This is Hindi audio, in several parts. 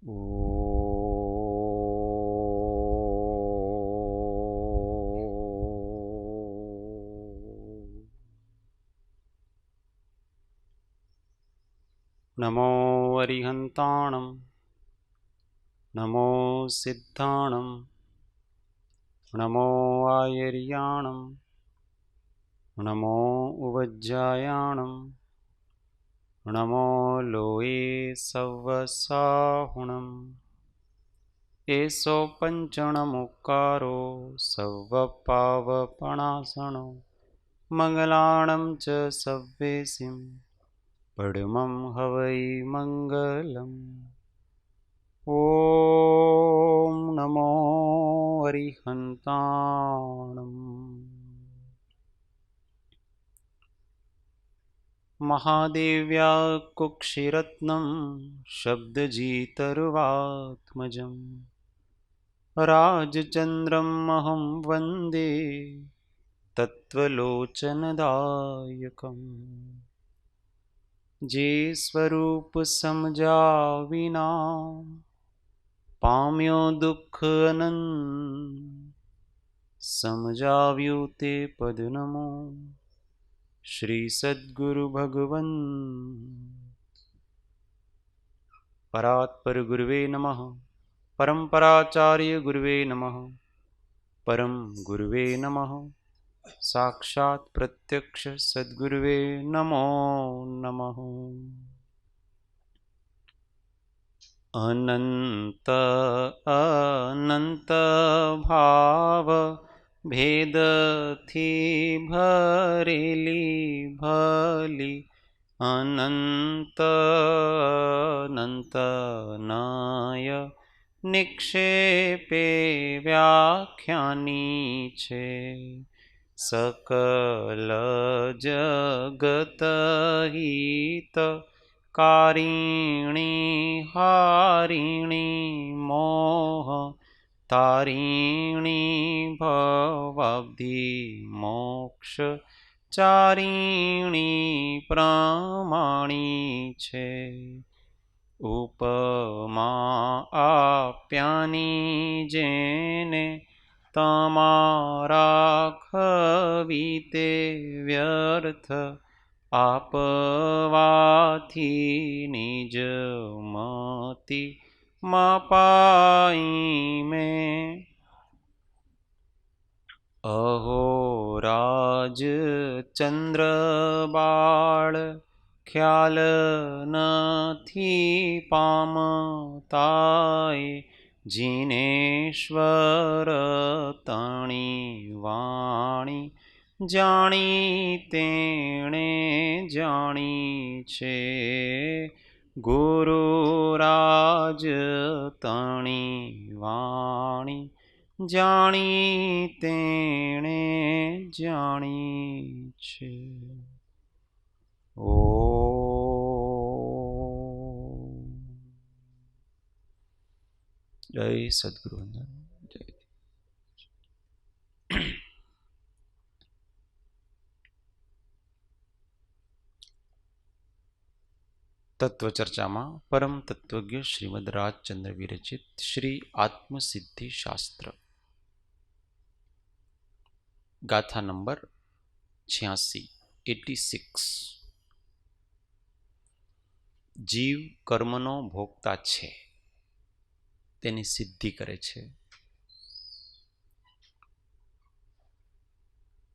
નમો અરિહંતાણં નમો સિદ્ધાણં નમો આયર્યાણં નમો ઉવજ્જાયાણં નમો લોયે સવસાહુણં એસો પંચણમુક્કારો સવપાવપણાસણો મંગલાણં ચ સવ્યેસિં પડમં હવૈ મંગલમ. ઓમ નમો અરિહંતાણં. મહાદેવ્યા કુક્ષિરત્નં શબ્દજીતર્વાત્મજં રાજચંદ્રમ અહં વંદે તત્વલોચનદાયકમ. જે સ્વરૂપ સમજ્યા વિના પામ્યો દુઃખ અનંત, સમજાવ્યું તે પદ નમો શ્રી સદ્ગુરુ ભગવન. પરાત્પર ગુરુવે નમઃ. પરંપરાચાર્ય ગુરુવે નમઃ. પરમ ગુરુવે નમઃ. સાક્ષાત પ્રત્યક્ષ સદ્ગુરુવે નમો નમઃ. અનંત અનંત ભાવ ભેદથી ભરેલી ભલી અનંત અનંત નય નિક્ષેપે વ્યાખ્યાની છે. સકલ જગત હિત કારિણી હારિણી મોહ તારિણી ભવાબ્ધિ મોક્ષ ચારિણી પ્રમાણી છે. ઉપમા આપ્યાની જેને તમારા ખવી તે વ્યર્થ આપવાથી નિજ મતિ મપાઈ મેં. અહો રાજ ચંદ્ર બાળ ખ્યાલ નથી પામતાય જીનેશ્વર તણી વાણી જાણી તેણે જાણી છે. ગુરુરાજ તણી વાણી જાણી તેણે જાણી છે. ઓ જય સદગુરુ. જય તત્વચર્ચામાં પરમ તત્વજ્ઞ શ્રીમદ રાજચંદ્ર વિરચિત શ્રી આત્મસિદ્ધિ શાસ્ત્ર ગાથા નંબર 86. જીવ કર્મનો ભોગતા છે, તેની સિદ્ધિ કરે છે.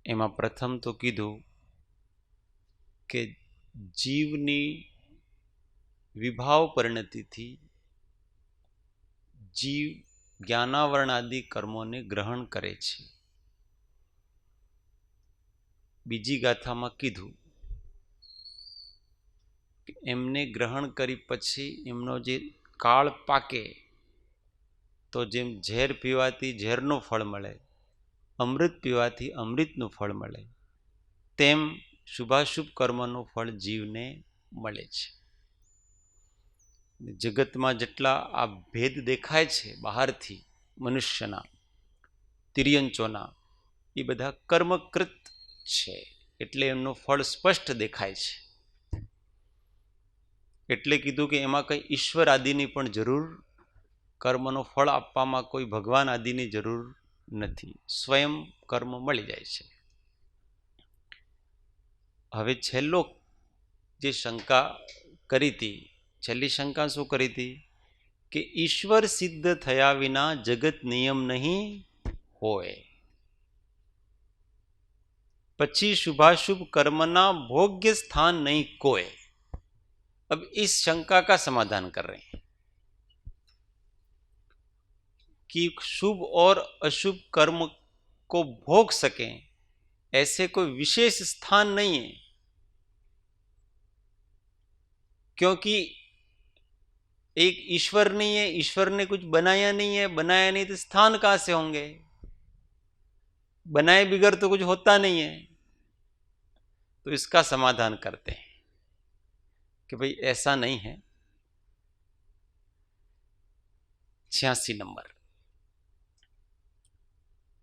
એમાં પ્રથમ તો કીધું કે જીવની વિભાવ પરિણતિથી જીવ જ્ઞાનાવરણાદિ કર્મોને ગ્રહણ કરે છે. બીજી ગાથામાં કીધું કે એમને ગ્રહણ કરી પછી એમનો જે કાળ પાકે તો જેમ ઝેર પીવાથી ઝેરનું ફળ મળે, અમૃત પીવાથી અમૃતનું ફળ મળે, તેમ શુભાશુભ કર્મનું ફળ જીવને મળે છે. જગતમાં જેટલા આ ભેદ દેખાય છે બહારથી મનુષ્યના તિર્યંચોના, એ બધા કર્મકૃત છે, એટલે એમનું ફળ સ્પષ્ટ દેખાય છે. એટલે કીધું કે એમાં કંઈ ઈશ્વર આદિની પણ જરૂર કર્મનો ફળ આપવામાં કોઈ ભગવાન આદિની જરૂર નથી, સ્વયં કર્મ મળી જાય છે. હવે છેલ્લો જે શંકા કરી હતી, છેલ્લી શંકા શું કરી હતી કે ઈશ્વર સિદ્ધ થયા વિના જગત નિયમ નહીં હોય, પછી शुभाशुभ कर्मना भोग्य स्थान नहीं कोय. अब इस शंका का समाधान कर रहे हैं कि शुभ और अशुभ कर्म को भोग सकें ऐसे कोई विशेष स्थान नहीं है, क्योंकि एक ईश्वर नहीं है, ईश्वर ने कुछ बनाया नहीं है, बनाया नहीं तो स्थान कहां से होंगे, बनाए बिगर तो कुछ होता नहीं है. तो इसका समाधान करते हैं कि भाई ऐसा नहीं है. 86 नंबर.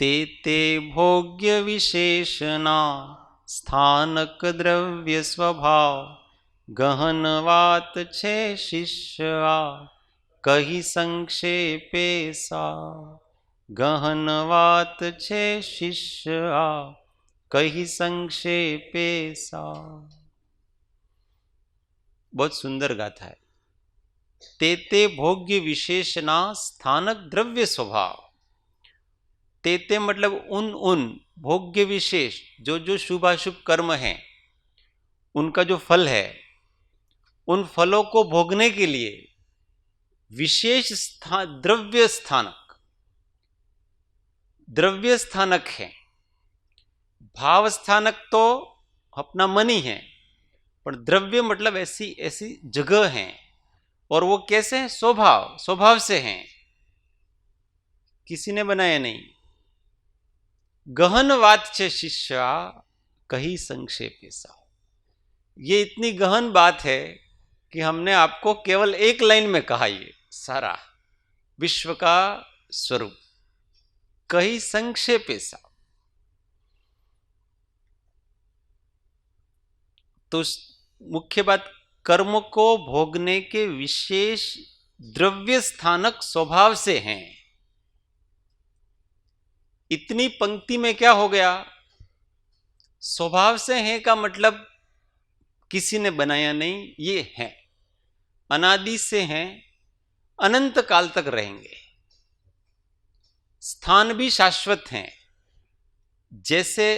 ते भोग्य विशेषना स्थानक द्रव्य स्वभाव गहन वात छे शिष्य कही संक्षेपे सा. गहन वात छे शिष्य कही संक्षेपे सा. बहुत सुंदर गाथा है. ते भोग्य विशेषना स्थानक द्रव्य स्वभाव. ते मतलब उन भोग्य विशेष जो शुभाशुभ कर्म हैं, उनका जो फल है, उन फलों को भोगने के लिए विशेष द्रव्य स्थानक, द्रव्य स्थानक है. भाव स्थानक तो अपना मन ही है, पर द्रव्य मतलब ऐसी जगह है. और वो कैसे हैं? स्वभाव से हैं, किसी ने बनाया नहीं. गहन बात छे शिष्या कही संक्षेप सा. ये इतनी गहन बात है कि हमने आपको केवल एक लाइन में कहा. ये सारा विश्व का स्वरूप कही संक्षेप सा. तो मुख्य बात कर्म को भोगने के विशेष द्रव्य स्थानक स्वभाव से हैं. इतनी पंक्ति में क्या हो गया? स्वभाव से हैं का मतलब किसी ने बनाया नहीं, ये है, अनादि से हैं, अनंत काल तक रहेंगे. स्थान भी शाश्वत हैं. जैसे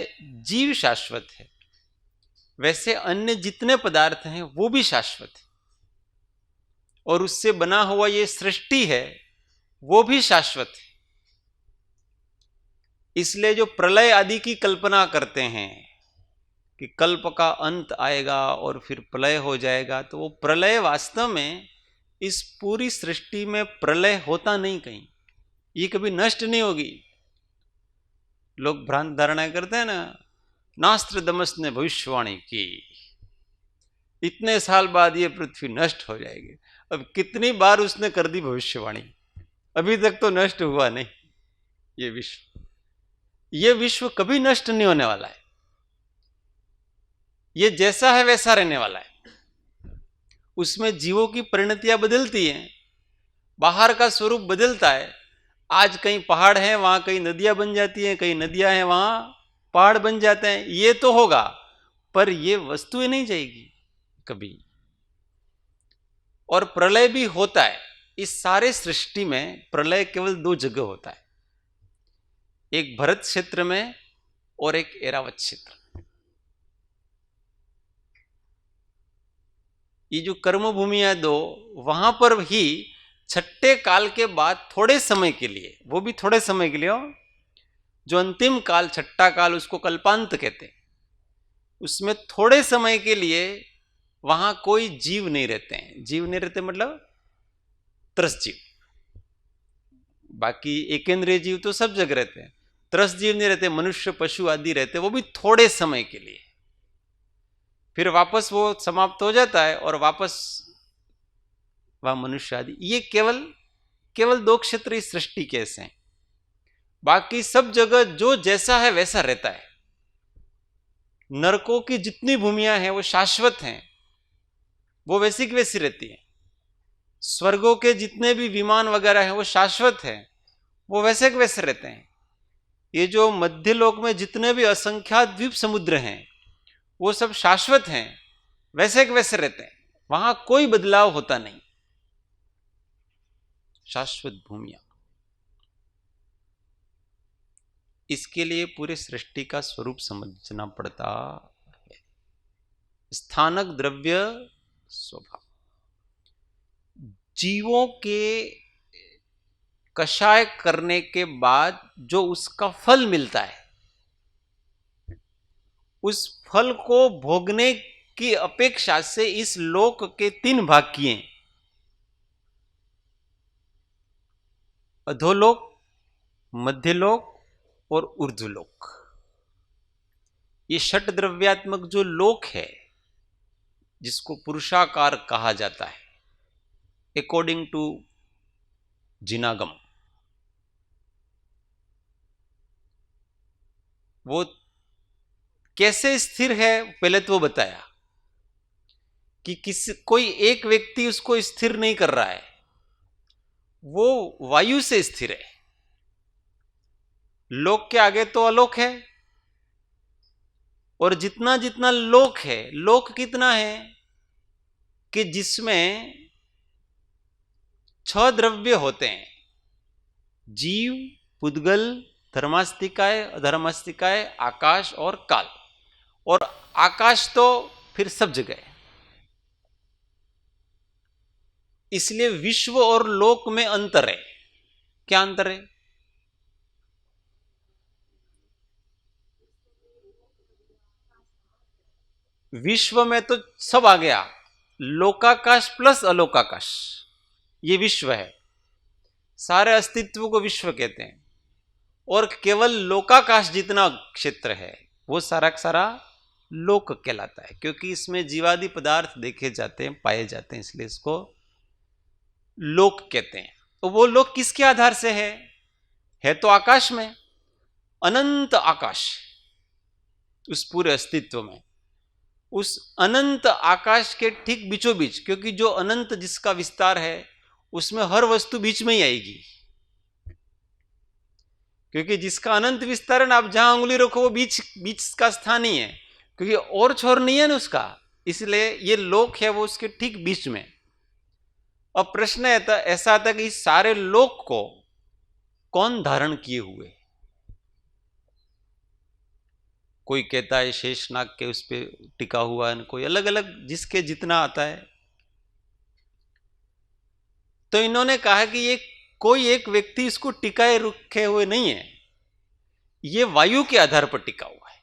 जीव शाश्वत है, वैसे अन्य जितने पदार्थ हैं वो भी शाश्वत है. और उससे बना हुआ ये सृष्टि है वो भी शाश्वत है. इसलिए जो प्रलय आदि की कल्पना करते हैं कि कल्प का अंत आएगा और फिर प्रलय हो जाएगा, तो वो प्रलय वास्तव में इस पूरी सृष्टि में प्रलय होता नहीं कहीं. ये कभी नष्ट नहीं होगी. लोग भ्रांत धारणा करते हैं ना, नास्त्रदमस ने भविष्यवाणी की, इतने साल बाद ये पृथ्वी नष्ट हो जाएगी. अब कितनी बार उसने कर दी भविष्यवाणी, अभी तक तो नष्ट हुआ नहीं. ये विश्व कभी नष्ट नहीं होने वाला है. ये जैसा है वैसा रहने वाला है. उसमें जीवों की परिणतियां बदलती हैं, बाहर का स्वरूप बदलता है. आज कहीं पहाड़ है, वहां कहीं नदियां बन जाती हैं, कहीं नदियां हैं, वहां पहाड़ बन जाते हैं. ये तो होगा, पर ये वस्तुएं नहीं जाएगी कभी. और प्रलय भी होता है. इस सारे सृष्टि में प्रलय केवल 2 जगह होता है, एक भरत क्षेत्र में और एक एरावत क्षेत्र. ये जो कर्म भूमियां 2, वहां पर ही छठे काल के बाद थोड़े समय के लिए, वो भी थोड़े समय के लिए हो, जो अंतिम काल, छठा काल, उसको कल्पांत कहते हैं, उसमें थोड़े समय के लिए वहां कोई जीव नहीं रहते हैं. जीव नहीं रहते मतलब त्रस जीव. बाकी एकेंद्रीय जीव तो सब जगह रहते हैं. त्रस जीव नहीं रहते, मनुष्य पशु आदि रहते, वो भी थोड़े समय के लिए. फिर वापस वो समाप्त हो जाता है और वापस वह मनुष्य आदि. ये केवल 2 क्षेत्र इस सृष्टि के ऐसे हैं. बाकी सब जगह जो जैसा है वैसा रहता है. नरकों की जितनी भूमियां हैं वो शाश्वत हैं, वो वैसी की वैसी रहती हैं. स्वर्गों के जितने भी विमान वगैरह हैं वो शाश्वत हैं, वो वैसे के वैसे रहते हैं। ये जो मध्य लोक में जितने भी असंख्यात द्वीप समुद्र हैं वो सब शाश्वत हैं, वैसे के वैसे रहते हैं, वहां कोई बदलाव होता नहीं, शाश्वत भूमिया। इसके लिए पूरे सृष्टि का स्वरूप समझना पड़ता है। स्थानक, द्रव्य, स्वभाव। जीवों के कषाय करने के बाद जो उसका फल मिलता है, उस फल को भोगने की अपेक्षा से इस लोक के 3 भाग किए, अधोलोक, मध्यलोक और ऊर्ध्वलोक। ये षट द्रव्यात्मक जो लोक है, जिसको पुरुषाकार कहा जाता है अकॉर्डिंग टू जिनागम, वो कैसे स्थिर है पहले तो वो बताया कि कोई एक व्यक्ति उसको स्थिर नहीं कर रहा है, वो वायु से स्थिर है। लोक के आगे तो अलोक है, और जितना जितना लोक है, लोक कितना है कि जिसमें 6 द्रव्य होते हैं, जीव, पुद्गल, धर्मास्तिकाय, अधर्मास्तिकाय, आकाश और काल। और आकाश तो फिर सब जगह है। इसलिए विश्व और लोक में अंतर है। क्या अंतर है? विश्व में तो सब आ गया, लोकाकाश प्लस अलोकाकाश, ये विश्व है। सारे अस्तित्व को विश्व कहते हैं। और केवल लोकाकाश जितना क्षेत्र है वो सारा का सारा लोक कहलाता है, क्योंकि इसमें जीवादि पदार्थ देखे जाते हैं, पाए जाते हैं, इसलिए इसको लोक कहते हैं। तो वो लोक किसके आधार से है तो आकाश में, अनंत आकाश, उस पूरे अस्तित्व में, उस अनंत आकाश के ठीक बीचों बीच, क्योंकि जो अनंत जिसका विस्तार है उसमें हर वस्तु बीच में ही आएगी, क्योंकि जिसका अनंत विस्तार है ना, आप जहां उंगली रखो वो बीच बीच का स्थान ही है, क्योंकि और छोर नहीं है ना उसका, इसलिए ये लोक है वो उसके ठीक बीच में। अब प्रश्न ऐसा आता है कि इस सारे लोक को कौन धारण किए हुए? कोई कहता है शेषनाग के उस पर टिका हुआ है, कोई अलग अलग जिसके जितना आता है। तो इन्होंने कहा कि ये कोई एक व्यक्ति इसको टिकाए रखे हुए नहीं है, ये वायु के आधार पर टिका हुआ है।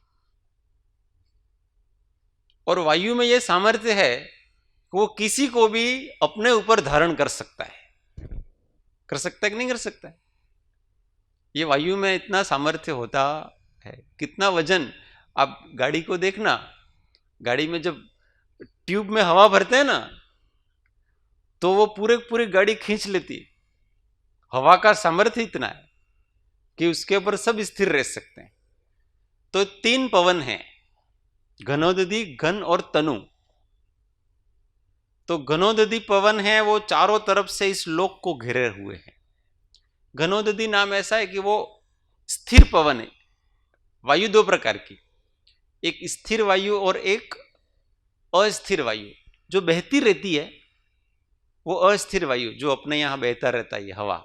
और वायु में यह सामर्थ्य है कि वो किसी को भी अपने ऊपर धारण कर सकता है। कर सकता है कि नहीं कर सकता है? ये वायु में इतना सामर्थ्य होता है। कितना वजन, आप गाड़ी को देखना, गाड़ी में जब ट्यूब में हवा भरते हैं ना, तो वो पूरी गाड़ी खींच लेती। हवा का सामर्थ्य इतना है कि उसके ऊपर सब स्थिर रह सकते हैं। तो 3 पवन हैं, घनोदधि, घन और तनु। तो घनोदधि पवन है वो चारों तरफ से इस लोक को घेरे हुए हैं। घनोदधि नाम ऐसा है कि वो स्थिर पवन है। वायु 2 प्रकार की, एक स्थिर वायु और एक अस्थिर वायु। जो बहती रहती है वो अस्थिर वायु, जो अपने यहां बहता रहता है हवा,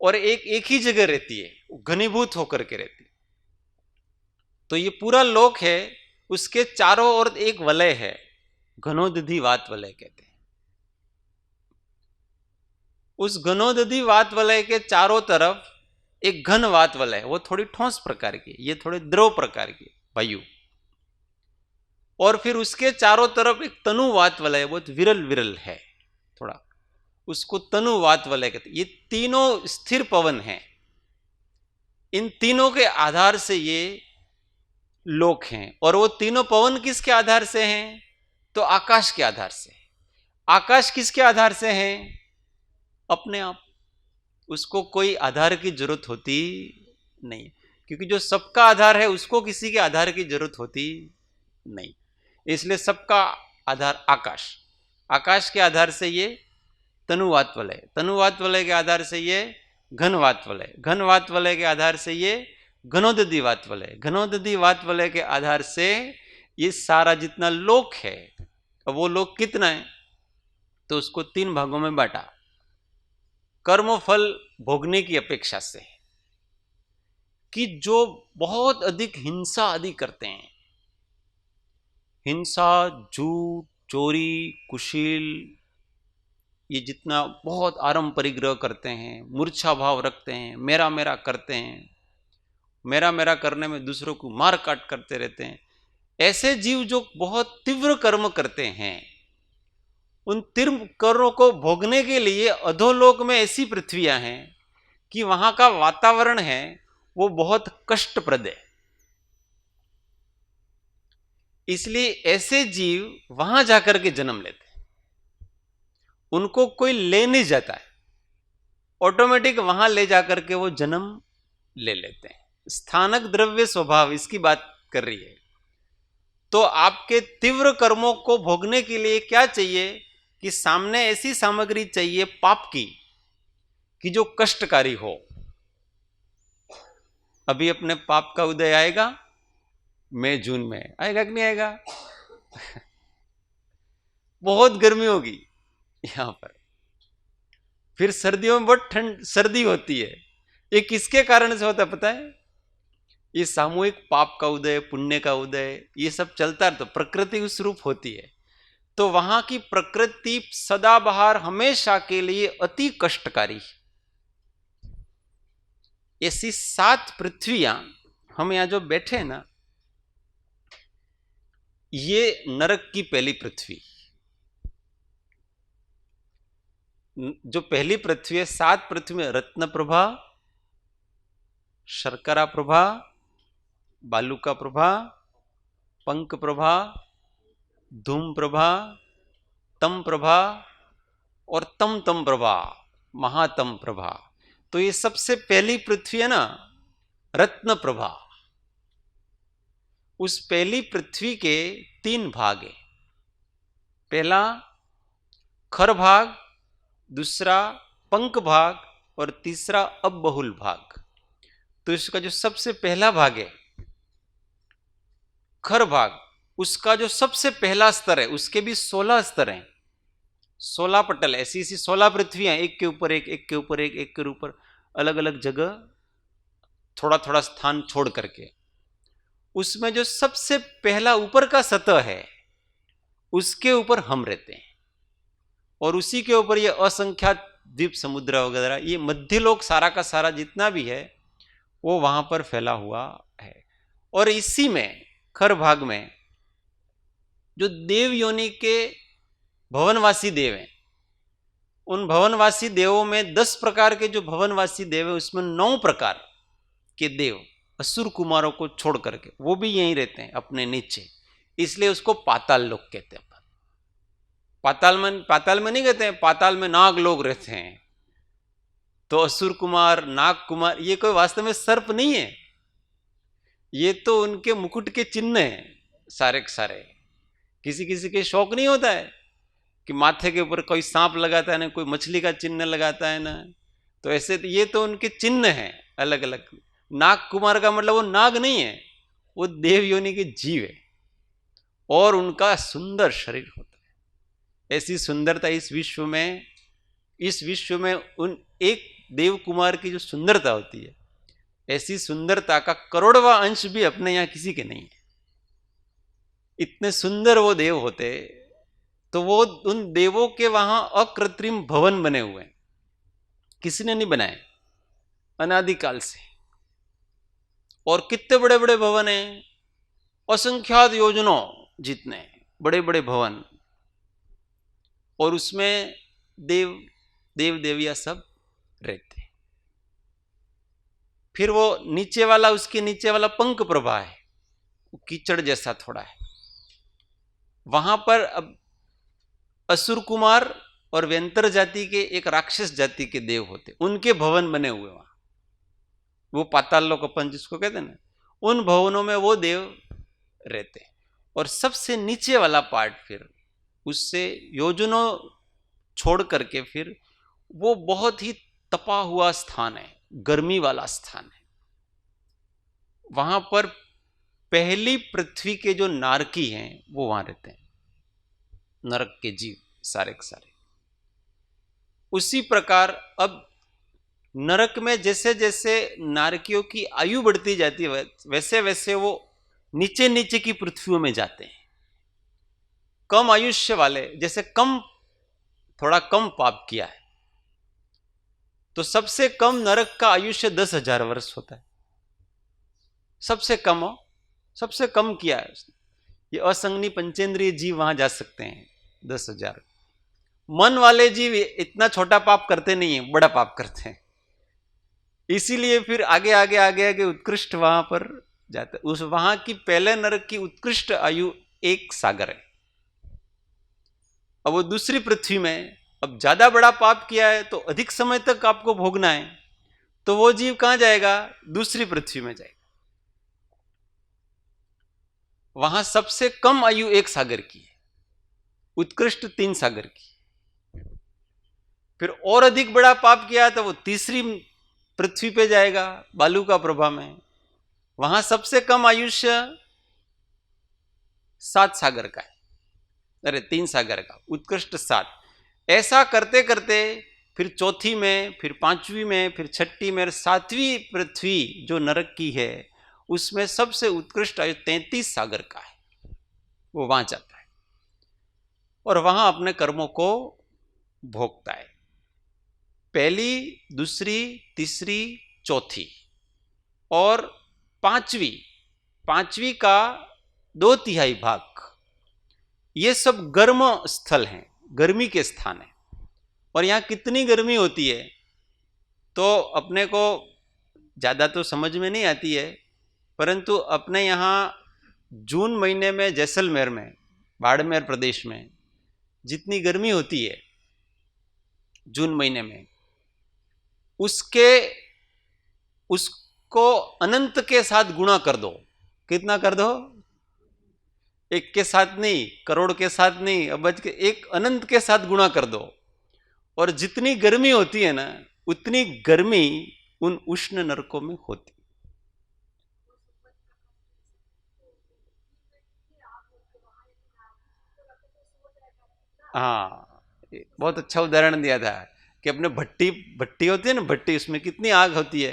और एक ही जगह रहती है, घनीभूत होकर के रहती है। तो ये पूरा लोक है, उसके चारों ओर एक वलय है, घनोदधि वात वलय कहते हैं। उस घनोदधि वात वलय के चारों तरफ एक घन वात वलय, वो थोड़ी ठोस प्रकार की, ये थोड़े द्रव प्रकार की वायु। और फिर उसके चारों तरफ एक तनुवात वलय, बहुत विरल विरल है थोड़ा, उसको तनुवात वलय कहते हैं। ये तीनों स्थिर पवन हैं। इन तीनों के आधार से ये लोक हैं। और वो तीनों पवन किसके आधार से हैं? तो आकाश के आधार से। आकाश किसके आधार से है? अपने आप। उसको कोई आधार की जरूरत होती नहीं, क्योंकि जो सबका आधार है उसको किसी के आधार की जरूरत होती नहीं। इसलिए सबका आधार आकाश, आकाश के आधार से ये तनुवात वलय, तनुवात वलय के आधार से ये घनवात वलय, घनवात वलय के आधार से ये घनोदधी वात वलय, घनोदधी वात वलय के आधार से ये सारा जितना लोक है, अब वो लोक कितना है तो उसको 3 भागों में बांटा। कर्मफल भोगने की अपेक्षा से कि जो बहुत अधिक हिंसा आदि करते हैं, हिंसा, झूठ, चोरी, कुशील, ये जितना बहुत आरंभ परिग्रह करते हैं, मूर्छा भाव रखते हैं, मेरा मेरा करते हैं, मेरा मेरा करने में दूसरों को मार काट करते रहते हैं, ऐसे जीव जो बहुत तीव्र कर्म करते हैं, उन तीव्र कर्मों को भोगने के लिए अधोलोक में ऐसी पृथ्वियां हैं कि वहां का वातावरण है वो बहुत कष्टप्रद है। इसलिए ऐसे जीव वहां जाकर के जन्म लेते हैं, उनको कोई ले नहीं जाता है, ऑटोमेटिक वहां ले जाकर के वो जन्म ले लेते हैं। स्थानक द्रव्य स्वभाव इसकी बात कर रही है। तो आपके तीव्र कर्मों को भोगने के लिए क्या चाहिए कि सामने ऐसी सामग्री चाहिए पाप की कि जो कष्टकारी हो। अभी अपने पाप का उदय आएगा मई जून में, आएगा कि नहीं आएगा? बहुत गर्मी होगी यहां पर, फिर सर्दियों में बहुत ठंड सर्दी होती है। ये किसके कारण से होता है पता है? ये सामूहिक पाप का उदय, पुण्य का उदय, ये सब चलता है तो प्रकृति उस रूप होती है। तो वहां की प्रकृति सदाबहार हमेशा के लिए अति कष्टकारी। ऐसी 7 पृथ्वियां हम यहां जो बैठे हैं ना, ये नरक की पहली पृथ्वी, जो पहली पृथ्वी है, 7 पृथ्वी में रत्न प्रभा, शर्करा प्रभा, बालुका प्रभा, पंक प्रभा, धूम प्रभा, तम प्रभा और तम तम प्रभा, महातम प्रभा। तो ये सबसे पहली पृथ्वी है ना, रत्न प्रभा। उस पहली पृथ्वी के 3 भाग है। पहला खर भाग, दूसरा पंक भाग और तीसरा अबहुल भाग। तो इसका जो सबसे पहला भाग है खर भाग, उसका जो सबसे पहला स्तर है, उसके भी 16 स्तर हैं, 16 पटल, ऐसी ऐसी 16 पृथ्वियां, एक के ऊपर एक, एक के ऊपर एक, एक के ऊपर अलग अलग जगह, थोड़ा थोड़ा स्थान छोड़ करके। उसमें जो सबसे पहला ऊपर का सतह है, उसके ऊपर हम रहते हैं, और उसी के ऊपर ये असंख्यात द्वीप समुद्र वगैरह, ये मध्यलोक सारा का सारा जितना भी है वो वहां पर फैला हुआ है। और इसी में खर भाग में जो देव योनि के भवनवासी देव हैं, उन भवनवासी देवों में 10 प्रकार के जो भवनवासी देव है, उसमें 9 प्रकार के देव असुर कुमारों को छोड़ करके वो भी यहीं रहते हैं अपने नीचे, इसलिए उसको पाताल लोक कहते हैं। पाताल में नहीं कहते हैं, पाताल में नाग लोग रहते हैं। तो असुर कुमार, नाग कुमार, ये कोई वास्तव में सर्प नहीं है, ये तो उनके मुकुट के चिन्ह हैं सारे के सारे। किसी किसी के शौक नहीं होता है कि माथे के ऊपर कोई सांप लगाता है ना, कोई मछली का चिन्ह लगाता है ना, तो ऐसे ये तो उनके चिन्ह हैं अलग अलग। नाग कुमार का मतलब वो नाग नहीं है, वो देव योनि के जीव है, और उनका सुंदर शरीर होता है। ऐसी सुंदरता इस विश्व में उन एक देव कुमार की जो सुंदरता होती है, ऐसी सुंदरता का करोड़वां अंश भी अपने यहां किसी के नहीं है। इतने सुंदर वो देव होते, तो वो उन देवों के वहां अकृत्रिम भवन बने हुए हैं, किसी ने नहीं बनाए अनादिकाल से। और कितने बड़े बड़े भवन हैं, असंख्यात योजनों जितने बड़े बड़े भवन, और उसमें देव देविया सब रहते हैं। फिर वो नीचे वाला, उसके नीचे वाला पंक प्रभा है, कीचड़ जैसा थोड़ा है, वहां पर अब असुर कुमार और व्यंतर जाति के एक राक्षस जाति के देव होते, उनके भवन बने हुए वहां, वो पाताल लोक अपन जिसको कहते हैं ना, उन भवनों में वो देव रहते हैं। और सबसे नीचे वाला पार्ट फिर उससे योजनों छोड़ करके फिर वो बहुत ही तपा हुआ स्थान है, गर्मी वाला स्थान है। वहां पर पहली पृथ्वी के जो नारकी हैं वो वहां रहते हैं, नरक के जीव सारे के सारे। उसी प्रकार अब नरक में जैसे जैसे नारकियों की आयु बढ़ती जाती है वैसे वैसे वो नीचे नीचे की पृथ्वियों में जाते हैं। कम आयुष्य वाले, जैसे थोड़ा कम पाप किया है तो सबसे कम नरक का आयुष्य 10,000 वर्ष होता है। सबसे कम किया है उसने। ये असंगनी पंचेंद्रिय जीव वहां जा सकते हैं 10,000। मन वाले जीव इतना छोटा पाप करते नहीं है, बड़ा पाप करते हैं, इसीलिए फिर आगे आगे आगे आगे उत्कृष्ट वहां पर जाते। उस वहां की पहले नरक की उत्कृष्ट आयु 1 सागर है। अब वो दूसरी पृथ्वी में अब ज्यादा बड़ा पाप किया है तो अधिक समय तक आपको भोगना है, तो वो जीव कहां जाएगा? दूसरी पृथ्वी में जाएगा। वहां सबसे कम आयु 1 सागर की है, उत्कृष्ट 3 सागर की। फिर और अधिक बड़ा पाप किया तो वो तीसरी पृथ्वी पे जाएगा, बालू का प्रभा में। वहां सबसे कम आयुष्य 7 सागर का है, अरे 3 सागर का, उत्कृष्ट 7। ऐसा करते करते फिर चौथी में, फिर 5वीं में, फिर 6ठी में, 7वीं पृथ्वी जो नरक की है उसमें सबसे उत्कृष्ट आयु 33 सागर का है, वो वहां जाता है और वहां अपने कर्मों को भोगता है। पहली, दूसरी, तीसरी, चौथी और पांचवी का 2/3 भाग, ये सब गर्म स्थल हैं, गर्मी के स्थान है। और यहां कितनी गर्मी होती है तो अपने को ज्यादा तो समझ में नहीं आती है, परंतु अपने यहां जून महीने में जैसलमेर में, बाड़मेर प्रदेश में जितनी गर्मी होती है जून महीने में, उसको अनंत के साथ गुणा कर दो। कितना कर दो? 1 के साथ नहीं, करोड़ के साथ नहीं, अबज के, 1 अनंत के साथ गुणा कर दो। और जितनी गर्मी होती है ना उतनी गर्मी उन उष्ण नरकों में होती। हाँ, बहुत अच्छा उदाहरण दिया था कि अपने भट्टी होती है ना, भट्टी, उसमें कितनी आग होती है,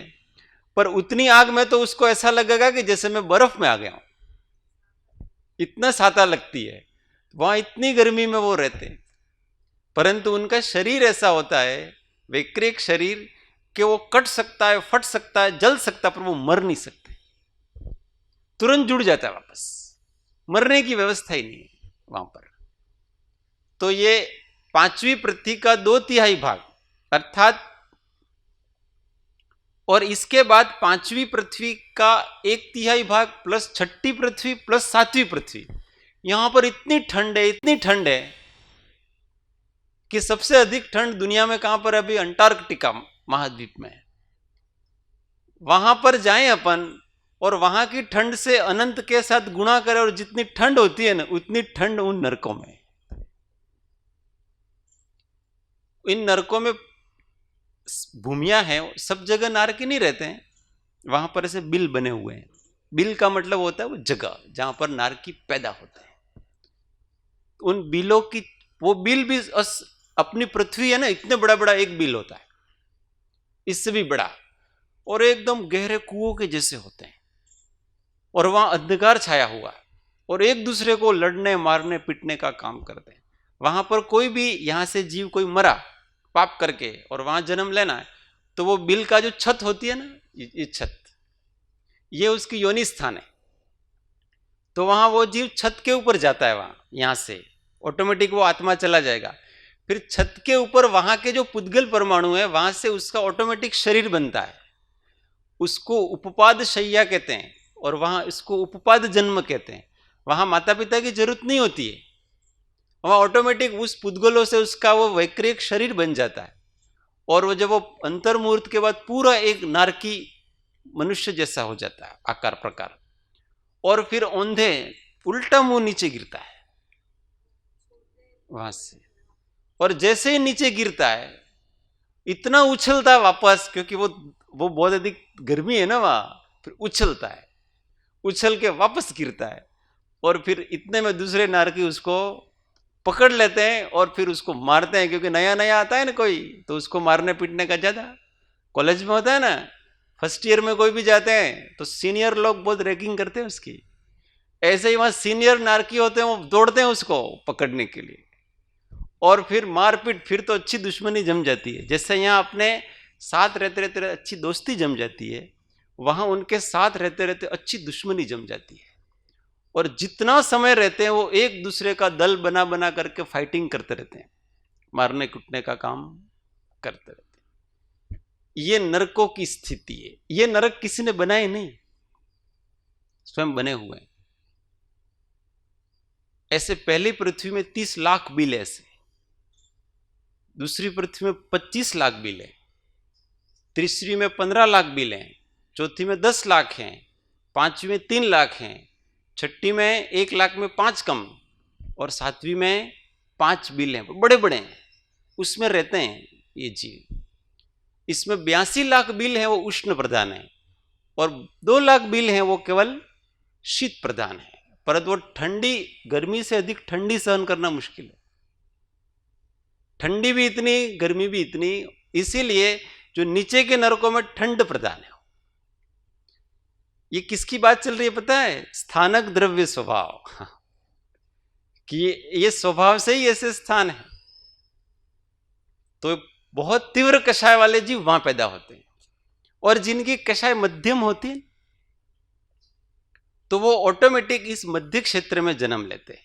पर उतनी आग में तो उसको ऐसा लगेगा कि जैसे मैं बर्फ में आ गया हूं, इतना साता लगती है। वहां इतनी गर्मी में वो रहते हैं, परंतु उनका शरीर ऐसा होता है, वैक्रिक शरीर, कि वो कट सकता है, फट सकता है, जल सकता है, पर वो मर नहीं सकते, तुरंत जुड़ जाता है वापस, मरने की व्यवस्था ही नहीं है वहां पर। तो ये 5वीं पृथ्वी का 2/3 भाग अर्थात, और इसके बाद 5वीं पृथ्वी का 1/3 भाग प्लस 6ठी पृथ्वी प्लस 7वीं पृथ्वी। यहां पर इतनी ठंड है कि सबसे अधिक ठंड दुनिया में कहां पर? अभी अंटार्कटिका महाद्वीप में। वहां पर जाएं अपन और वहां की ठंड से अनंत के साथ गुणा करें, और जितनी ठंड होती है ना उतनी ठंड उन नरकों में। इन नरकों में भूमियां हैं, सब जगह नारकी नहीं रहते हैं, वहां पर ऐसे बिल बने हुए हैं। बिल का मतलब होता है वो जगह जहां पर नारकी पैदा होता है। उन बिलों की, वो बिल भी अपनी पृथ्वी है ना, इतने बड़ा बड़ा एक बिल होता है, इससे भी बड़ा, और एकदम गहरे कुओं के जैसे होते हैं, और वहां अंधकार छाया हुआ है, और एक दूसरे को लड़ने मारने पीटने का काम करते हैं। वहां पर कोई भी यहां से जीव कोई मरा पाप करके और वहां जन्म लेना है, तो वो बिल का जो छत होती है ना, ये छत, ये उसकी योनि स्थान है। तो वहां वो जीव छत के ऊपर जाता है, वहां यहां से ऑटोमेटिक वो आत्मा चला जाएगा। फिर छत के ऊपर वहां के जो पुद्गल परमाणु है, वहां से उसका ऑटोमेटिक शरीर बनता है, उसको उपपाद शैया कहते हैं, और वहां इसको उपपाद जन्म कहते हैं। वहां माता पिता की जरूरत नहीं होती है, वहां ऑटोमेटिक उस पुद्गलों से उसका वो वैक्रिक शरीर बन जाता है, और वो जब वो अंतर्मुहूर्त के बाद पूरा एक नारकी मनुष्य जैसा हो जाता है आकार प्रकार, और फिर औंधे उल्टा मुंह नीचे गिरता है वहां से। और जैसे ही नीचे गिरता है इतना उछलता है वापस, क्योंकि वो बहुत अधिक गर्मी है ना वहां, फिर उछलता है, उछल के वापस गिरता है, और फिर इतने में दूसरे नारकी उसको पकड़ लेते हैं और फिर उसको मारते हैं, क्योंकि नया नया आता है ना कोई, तो उसको मारने पीटने का ज्यादा। कॉलेज में होता है ना, फर्स्ट ईयर में कोई भी जाते हैं तो सीनियर लोग बहुत रैगिंग करते हैं उसकी, ऐसे ही वहां सीनियर नारकी होते हैं, वो दौड़ते हैं उसको पकड़ने के लिए, और फिर मारपीट, फिर तो अच्छी दुश्मनी जम जाती है। जैसे यहाँ अपने साथ रहते रहते अच्छी दोस्ती जम जाती है, वहां उनके साथ रहते रहते अच्छी दुश्मनी जम जाती है, और जितना समय रहते हैं वो एक दूसरे का दल बना बना करके फाइटिंग करते रहते हैं, मारने कूटने का काम करते रहते हैं। ये नरकों की स्थिति है। ये नरक किसी ने बनाए नहीं, स्वयं बने हुए हैं। ऐसे पहली पृथ्वी में 30 लाख बिल ऐसे, दूसरी पृथ्वी में 25 लाख बिल है, तीसरी में 15 लाख बिल हैं, चौथी में 10 लाख हैं, पांचवी में 3 लाख हैं, छठी में 1 लाख में 5 कम, और सातवीं में 5 बिल हैं, बड़े बड़े हैं, उसमें रहते हैं ये जीव। इसमें 82 लाख बिल हैं, वो उष्ण प्रधान है, और 2 लाख बिल हैं वो केवल शीत प्रधान है, परंतु वो ठंडी, गर्मी से अधिक ठंडी सहन करना मुश्किल है। ठंडी भी इतनी, गर्मी भी इतनी, इसीलिए जो नीचे के नरकों में ठंड प्रधान है। ये किसकी बात चल रही है पता है? स्थानक द्रव्य स्वभाव, कि ये स्वभाव से ही ऐसे स्थान है, तो बहुत तीव्र कषाय वाले जीव वहां पैदा होते हैं, और जिनकी कषाय मध्यम होती है तो वो ऑटोमेटिक इस मध्य क्षेत्र में जन्म लेते हैं,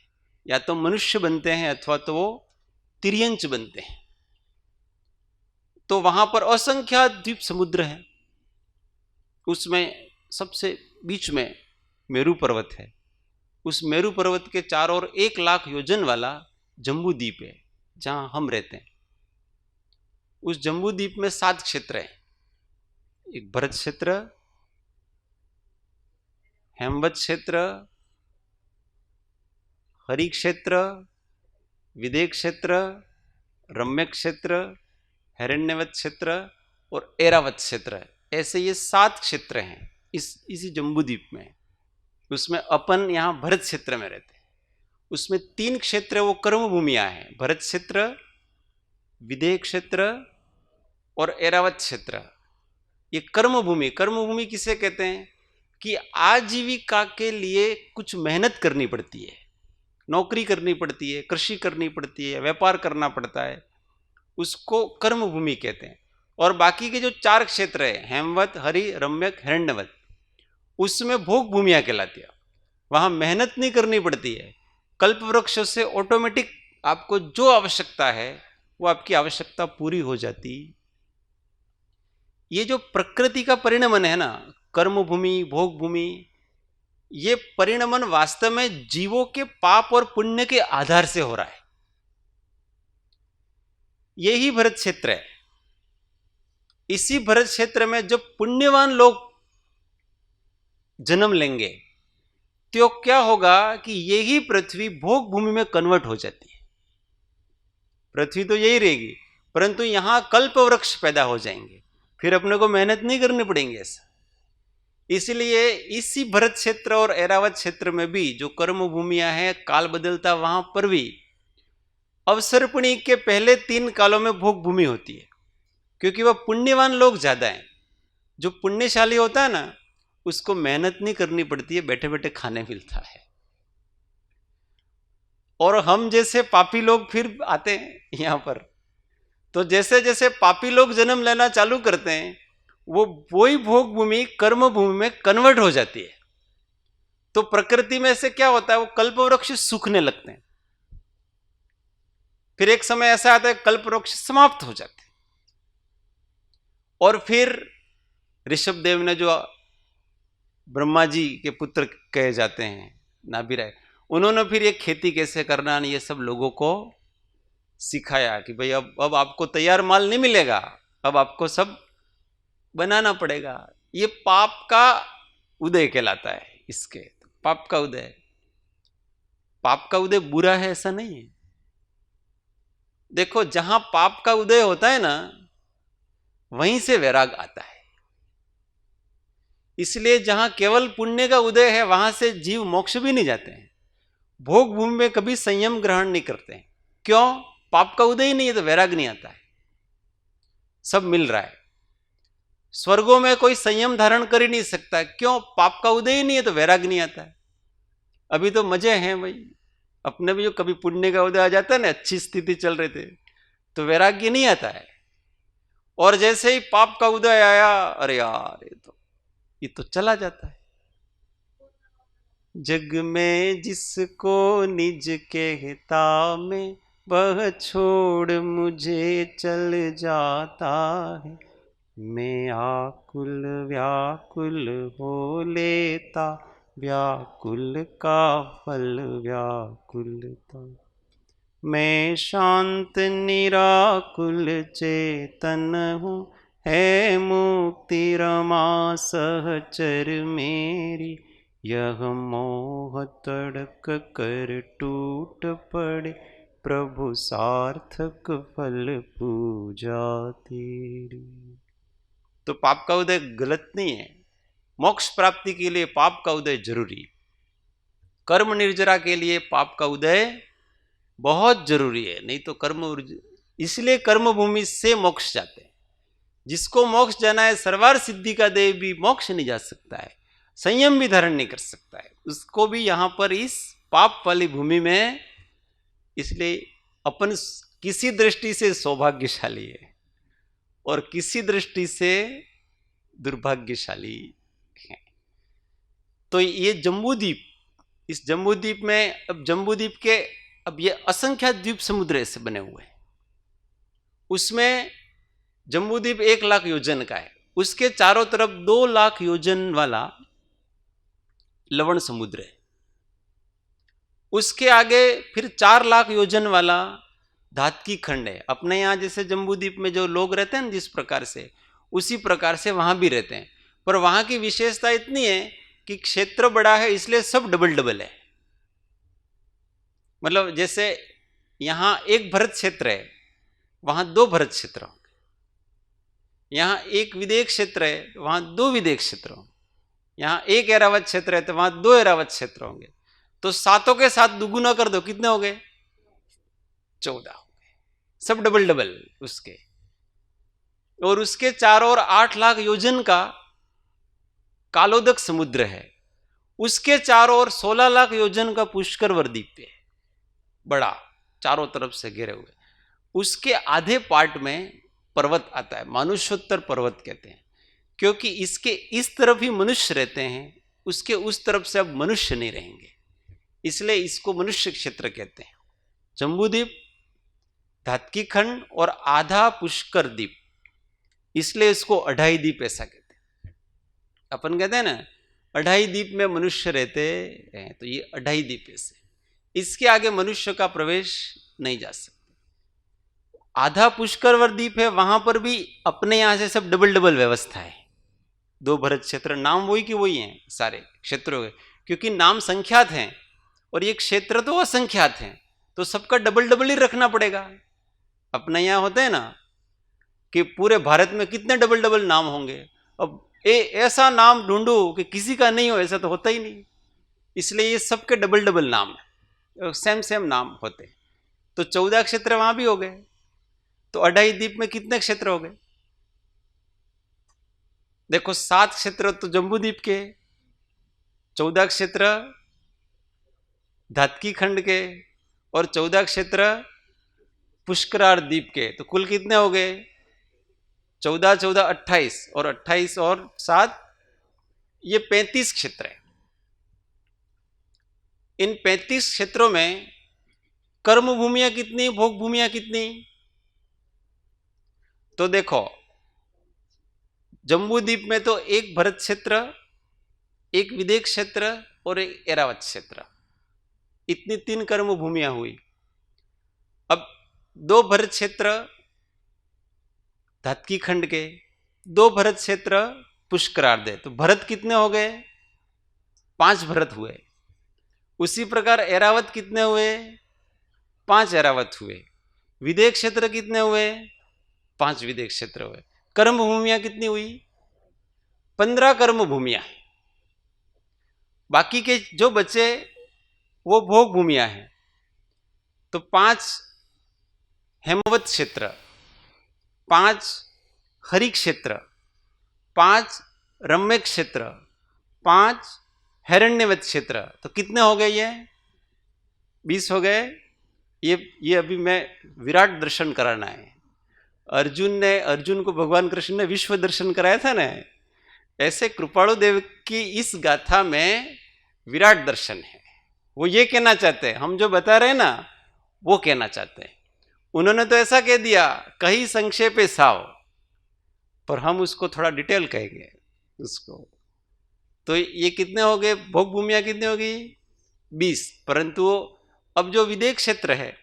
या तो मनुष्य बनते हैं अथवा तो वो तिर्यंच बनते हैं। तो वहां पर असंख्य द्वीप समुद्र है, उसमें सबसे बीच में मेरू पर्वत है, उस मेरू पर्वत के चारों ओर 1 लाख योजन वाला जम्बू द्वीप है जहां हम रहते हैं। उस जम्बू द्वीप में 7 क्षेत्र है, एक भरत क्षेत्र, हेमवत क्षेत्र, हरि क्षेत्र, विदेह क्षेत्र, रम्य क्षेत्र, हिरण्यवत क्षेत्र और ऐरावत क्षेत्र। ऐसे ये 7 क्षेत्र हैं इसी जम्बूद्वीप में। उसमें अपन यहाँ भरत क्षेत्र में रहते हैं। उसमें 3 क्षेत्र वो कर्म भूमियां हैं, भरत क्षेत्र, विदेह क्षेत्र और ऐरावत क्षेत्र। ये कर्म भूमि किसे कहते हैं? कि आजीविका के लिए कुछ मेहनत करनी पड़ती है, नौकरी करनी पड़ती है, कृषि करनी पड़ती है, व्यापार करना पड़ता है, उसको कर्म भूमि कहते हैं। और बाकी के जो 4 क्षेत्र है, हेमवत, हरि, रम्यक, हिरण्यवत, उसमें भोग भूमियां कहलाती है। वहां मेहनत नहीं करनी पड़ती है, कल्प वृक्ष से ऑटोमेटिक आपको जो आवश्यकता है वो आपकी आवश्यकता पूरी हो जाती। ये जो प्रकृति का परिणमन है ना, कर्म भूमि, भोग भूमि, ये परिणमन वास्तव में जीवों के पाप और पुण्य के आधार से हो रहा है। यही भरत क्षेत्र है। इसी भरत क्षेत्र में जब पुण्यवान लोग जन्म लेंगे तो क्या होगा कि यही पृथ्वी भोग भूमि में कन्वर्ट हो जाती है। पृथ्वी तो यही रहेगी, परंतु यहां कल्प वृक्ष पैदा हो जाएंगे, फिर अपने को मेहनत नहीं करनी पड़ेंगे ऐसा। इसलिए इसी भरत क्षेत्र और ऐरावत क्षेत्र में भी जो कर्म भूमियां हैं, काल बदलता वहां पर भी अवसर्पणी के पहले 3 कालों में भोग भूमि होती है, क्योंकि वह पुण्यवान लोग ज्यादा हैं। जो पुण्यशाली होता है ना, उसको मेहनत नहीं करनी पड़ती है, बैठे बैठे खाने मिलता है। और हम जैसे पापी लोग फिर आते हैं यहां पर, तो जैसे जैसे पापी लोग जन्म लेना चालू करते हैं, वो वही भोग भूमि कर्म भूमि में कन्वर्ट हो जाती है। तो प्रकृति में से क्या होता है, वो कल्प वृक्ष सूखने लगते हैं, फिर एक समय ऐसा आता है कल्प वृक्ष समाप्त हो जाते हैं। और फिर ऋषभ देव ने, जो ब्रह्मा जी के पुत्र कहे जाते हैं, नाभिराय, उन्होंने फिर ये खेती कैसे करना, ये सब लोगों को सिखाया कि भाई अब आपको तैयार माल नहीं मिलेगा, अब आपको सब बनाना पड़ेगा। ये पाप का उदय कहलाता है। इसके पाप का उदय, पाप का उदय बुरा है ऐसा नहीं है, देखो, जहां पाप का उदय होता है ना, वहीं से वैराग आता है। इसलिए जहां केवल पुण्य का उदय है, वहां से जीव मोक्ष भी नहीं जाते हैं। भोग भूमि में कभी संयम ग्रहण नहीं करते हैं। क्यों? पाप का उदय ही नहीं है, तो वैराग नहीं आता है। सब मिल रहा है। स्वर्गों में कोई संयम धारण कर ही नहीं सकता। क्यों? पाप का उदय ही नहीं है, तो वैराग नहीं आता है। अभी तो मजे हैं भाई, अपने भी जो कभी पुण्य का उदय आ जाता है ना, अच्छी स्थिति चल रहे थे, तो वैराग्य नहीं आता है। और जैसे ही पाप का उदय आया, अरे यार ये तो चला जाता है। जग में जिसको निज कहता में, वह छोड़ मुझे चल जाता है। मैं आकुल व्याकुल हो लेता, व्याकुल का फल व्याकुलता। मैं शांत निराकुल चेतन हूँ, है मुक्ति रमा सहचर मेरी। यह मोह तड़क कर टूट पड़े, प्रभु सार्थक फल पूजा तेरी। तो पाप का उदय गलत नहीं है। मोक्ष प्राप्ति के लिए पाप का उदय जरूरी है। कर्म निर्जरा के लिए पाप का उदय बहुत जरूरी है, नहीं तो इसलिए कर्म भूमि से मोक्ष जाते हैं। जिसको मोक्ष जाना है, सर्वार सिद्धि का देव भी मोक्ष नहीं जा सकता है, संयम भी धारण नहीं कर सकता है, उसको भी यहां पर इस पाप वाली भूमि में। इसलिए अपन किसी दृष्टि से सौभाग्यशाली है और किसी दृष्टि से दुर्भाग्यशाली है। तो ये जम्बूद्वीप, इस जम्बूद्वीप में, अब जम्बूद्वीप के, अब ये असंख्यात द्वीप समुद्र ऐसे बने हुए हैं। उसमें जम्बूद्वीप 1 लाख योजन का है, उसके चारों तरफ 2 लाख योजन वाला लवण समुद्र है। उसके आगे फिर 4 लाख योजन वाला धातकी खंड है। अपने यहां जैसे जम्बूद्वीप में जो लोग रहते हैं जिस प्रकार से, उसी प्रकार से वहां भी रहते हैं। पर वहां की विशेषता इतनी है कि क्षेत्र बड़ा है, इसलिए सब डबल डबल है। मतलब जैसे यहां 1 भरत क्षेत्र है, वहां 2 भरत क्षेत्र होंगे। यहां 1 विदेह क्षेत्र है, वहां 2 विदेह क्षेत्र होंगे। यहां 1 ऐरावत क्षेत्र है, तो वहां 2 ऐरावत क्षेत्र होंगे। तो 7 के साथ दुगुना कर दो, कितने हो गए? 14 हो गए। सब डबल डबल उसके। और उसके चारों ओर 8 लाख योजन का कालोदक समुद्र है। उसके चारों ओर 16 लाख योजन का पुष्कर द्वीप है, बड़ा, चारों तरफ से घिरे हुए। उसके आधे पार्ट में पर्वत आता है, मानुष्योत्तर पर्वत कहते हैं, क्योंकि इसके इस तरफ ही मनुष्य रहते हैं, उसके उस तरफ से अब मनुष्य नहीं रहेंगे, इसलिए इसको मनुष्य क्षेत्र कहते हैं। जम्बूद्वीप, धातकी खंड और आधा पुष्कर द्वीप, इसलिए इसको 2.5 द्वीप ऐसा कहते हैं। अपन कहते हैं ना 2.5 द्वीप में मनुष्य रहते हैं, तो ये 2.5 द्वीप ऐसे, इसके आगे मनुष्य का प्रवेश नहीं जा सकता। आधा पुष्कर द्वीप है, वहां पर भी अपने यहां से सब डबल डबल व्यवस्था है। 2 भरत क्षेत्र, नाम वही की वही हैं सारे क्षेत्रों के, क्योंकि नाम संख्यात हैं और ये क्षेत्र तो असंख्यात हैं, तो सबका डबल डबल ही रखना पड़ेगा। अपने यहां होते हैं ना कि पूरे भारत में कितने डबल डबल नाम होंगे, अब ऐसा नाम ढूंढो कि किसी का नहीं हो, ऐसा तो होता ही नहीं। इसलिए ये सबके डबल डबल नाम है, सेम सेम नाम होते। तो 14 क्षेत्र वहां भी हो गए, तो 2.5 द्वीप में कितने क्षेत्र हो गए? देखो 7 क्षेत्र तो जम्बूद्वीप के, 14 क्षेत्र धातकी खंड के और 14 क्षेत्र पुष्करार द्वीप के, तो कुल कितने हो गए? 14 14 28 और 28 और 7, ये 35 क्षेत्र है। इन 35 क्षेत्रों में कर्म भूमियां कितनी, भोग भूमियां कितनी? तो देखो जम्बूद्वीप में तो 1 भरत क्षेत्र, 1 विदेह क्षेत्र और 1 ऐरावत क्षेत्र, इतनी 3 कर्म भूमियां हुई। अब 2 भरत क्षेत्र धातकी खंड के, 2 भरत क्षेत्र पुष्करार्ध, तो भरत कितने हो गए? 5 भरत हुए। उसी प्रकार ऐरावत कितने हुए? 5 ऐरावत हुए। विदेह क्षेत्र कितने हुए? 5 विदेह क्षेत्र हुए। कर्म भूमियां कितनी हुई? 15 कर्म भूमियां। बाकी के जो बचे वो भोग भूमियां हैं। तो 5 हेमवत क्षेत्र, 5 हरि क्षेत्र, 5 रम्य क्षेत्र, 5 हिरण्यवत क्षेत्र। तो कितने हो गए? ये 20 हो गए। ये अभी मैं विराट दर्शन कराना है। अर्जुन को भगवान कृष्ण ने विश्व दर्शन कराया था ना, ऐसे कृपाणु देव की इस गाथा में विराट दर्शन है। वो ये कहना चाहते हैं, हम जो बता रहे हैं ना वो कहना चाहते हैं। उन्होंने तो ऐसा कह दिया कहीं संक्षेपे साव, पर हम उसको थोड़ा डिटेल कहेंगे उसको। तो ये कितने हो गए? भोग भूमियां कितनी हो गई? 20। परंतु अब जो विदेह क्षेत्र है,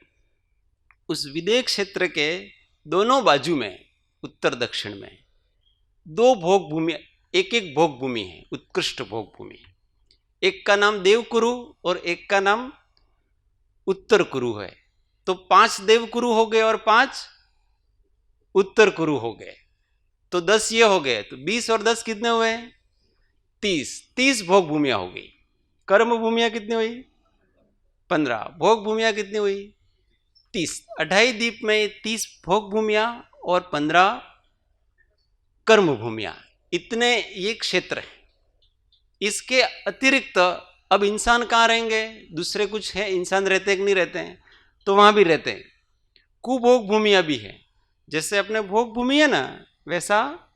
उस विदेह क्षेत्र के दोनों बाजू में, उत्तर दक्षिण में 2 भोग भूमि, एक भोग भूमि है, उत्कृष्ट भोग भूमि। एक का नाम देवकुरु और एक का नाम उत्तर कुरु है। तो 5 देवकुरु हो गए और 5 उत्तर कुरु हो गए। तो 10 ये हो गए। तो 20 और 10 कितने हुए? 30 भोग भूमियां हो गई। कर्म भूमियां कितनी हुई? 15। भोग भूमियां कितनी हुई? 30। 28 द्वीप में 30 भोग भूमियां और 15 कर्म भूमियां, इतने ये क्षेत्र है। इसके अतिरिक्त अब इंसान कहाँ रहेंगे? दूसरे कुछ है, इंसान रहते कि नहीं रहते हैं? तो वहां भी रहते हैं। कुभोग भूमियां भी है। जैसे अपने भोग भूमि है ना, वैसा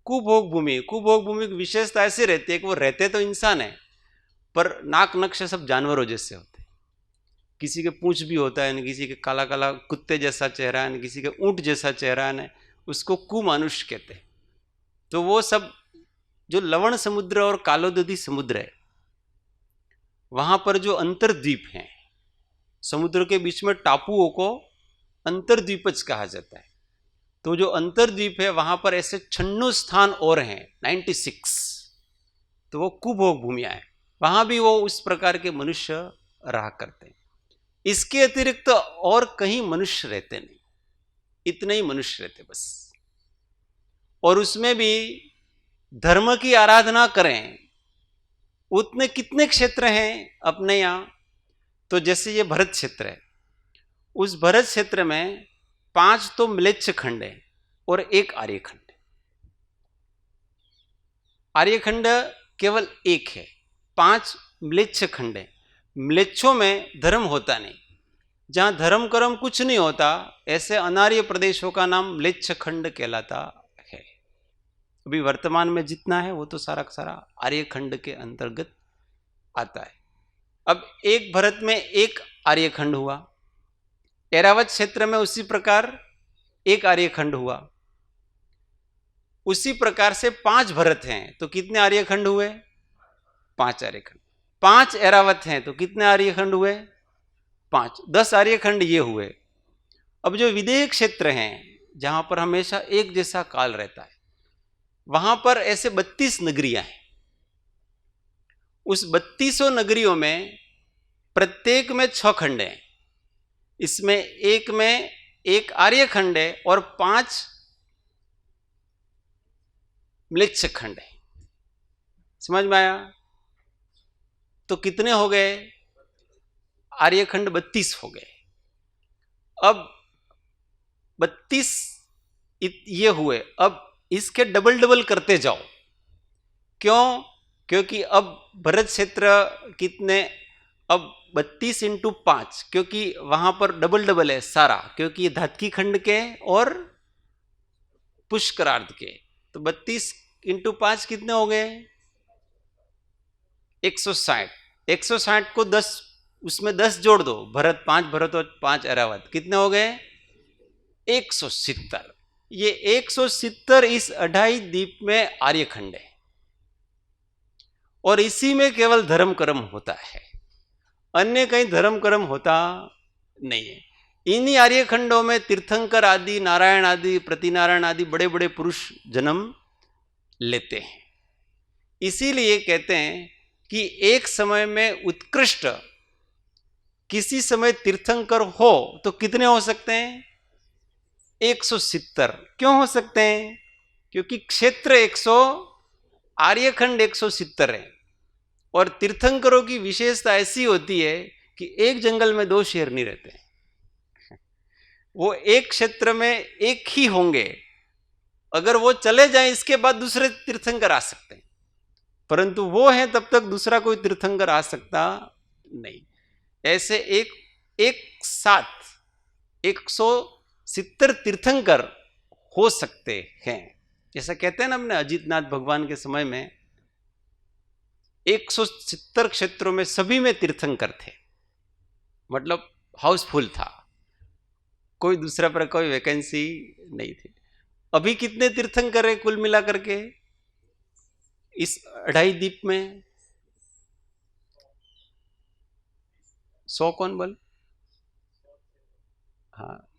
कुभोग भूमि की विशेषता ऐसी रहती है कि वो रहते तो इंसान है, पर नाक नक्श सब जानवरों जैसे होते हैं। किसी के पूंछ भी होता है, किसी के काला काला कुत्ते जैसा चेहरा है, किसी के ऊंट जैसा चेहरा है, उसको कुमानुष कहते हैं। तो वो सब जो लवण समुद्र और कालोदधी समुद्र है, वहां पर जो अंतर्द्वीप हैं, समुद्र के बीच में टापुओं को अंतर्द्वीपज कहा जाता है। तो जो अंतर्द्वीप है वहां पर ऐसे 96 स्थान और हैं, 96। तो वो कुभोग भूमियां हैं। वहां भी वो उस प्रकार के मनुष्य रहा करते हैं। इसके अतिरिक्त और कहीं मनुष्य रहते नहीं, इतने ही मनुष्य रहते बस। और उसमें भी धर्म की आराधना करें उतने कितने क्षेत्र हैं अपने यहां? तो जैसे ये भरत क्षेत्र है, उस भरत क्षेत्र में 5 तो म्लेच्छ खंड है और 1 आर्यखंड है। आर्यखंड केवल 1 है, 5 म्लेच्छ खंड है। म्लेच्छों में धर्म होता नहीं। जहां धर्म कर्म कुछ नहीं होता, ऐसे अनार्य प्रदेशों का नाम म्लेच्छ खंड कहलाता है। अभी वर्तमान में जितना है वो तो सारा का सारा आर्यखंड के अंतर्गत आता है। अब एक भरत में 1 आर्यखंड हुआ, ऐरावत क्षेत्र में उसी प्रकार 1 आर्यखंड हुआ। उसी प्रकार से 5 भरत हैं तो कितने आर्यखंड हुए? 5 आर्यखंड। 5 ऐरावत हैं तो कितने आर्यखंड हुए? 5। 10 आर्यखंड ये हुए। अब जो विदेह क्षेत्र हैं, जहां पर हमेशा एक जैसा काल रहता है, वहां पर ऐसे 32 नगरियां हैं। उस 32 नगरियों में प्रत्येक में 6 खंड हैं। इसमें एक में 1 आर्यखंड है और 5 म्लेच्छ खंड है। समझ में आया? तो कितने हो गए? आर्यखंड 32 हो गए। अब 32 ये हुए। अब इसके डबल डबल करते जाओ। क्यों? क्योंकि अब भरत क्षेत्र कितने? अब 32 × 5, क्योंकि वहां पर डबल डबल है सारा, क्योंकि ये धातकी खंड के और पुष्करार्ध के। तो 32 × 5 कितने हो गए? 160। 160 को 10, उसमें 10 जोड़ दो। भरत 5 भरत और 5 ऐरावत कितने हो गए? 170। ये 170 इस 28 द्वीप में आर्यखंड है और इसी में केवल धर्म कर्म होता है, अन्य कहीं धर्म कर्म होता नहीं है। इन्हीं आर्यखंडों में तीर्थंकर आदि, नारायण आदि, प्रतिनारायण आदि बड़े बड़े पुरुष जन्म लेते हैं। इसीलिए कहते हैं कि एक समय में उत्कृष्ट किसी समय तीर्थंकर हो तो कितने हो सकते हैं? 170 क्यों हो सकते हैं? क्योंकि क्षेत्र 100, आर्यखंड 170 है। और तीर्थंकरों की विशेषता ऐसी होती है कि एक जंगल में 2 शेर नहीं रहते, वो एक क्षेत्र में एक ही होंगे। अगर वो चले जाएं इसके बाद दूसरे तीर्थंकर आ सकते हैं, परंतु वो हैं तब तक दूसरा कोई तीर्थंकर आ सकता नहीं। ऐसे एक साथ 170 तीर्थंकर हो सकते हैं। जैसा कहते हैं ना अपने अजितनाथ भगवान के समय में 170 क्षेत्रों में सभी में तीर्थंकर थे, मतलब हाउसफुल था, कोई दूसरा पर कोई वैकेंसी नहीं थी। अभी कितने तीर्थंकर है कुल मिलाकर के इस 2.5 द्वीप में? 100 कौन बोल? हाँ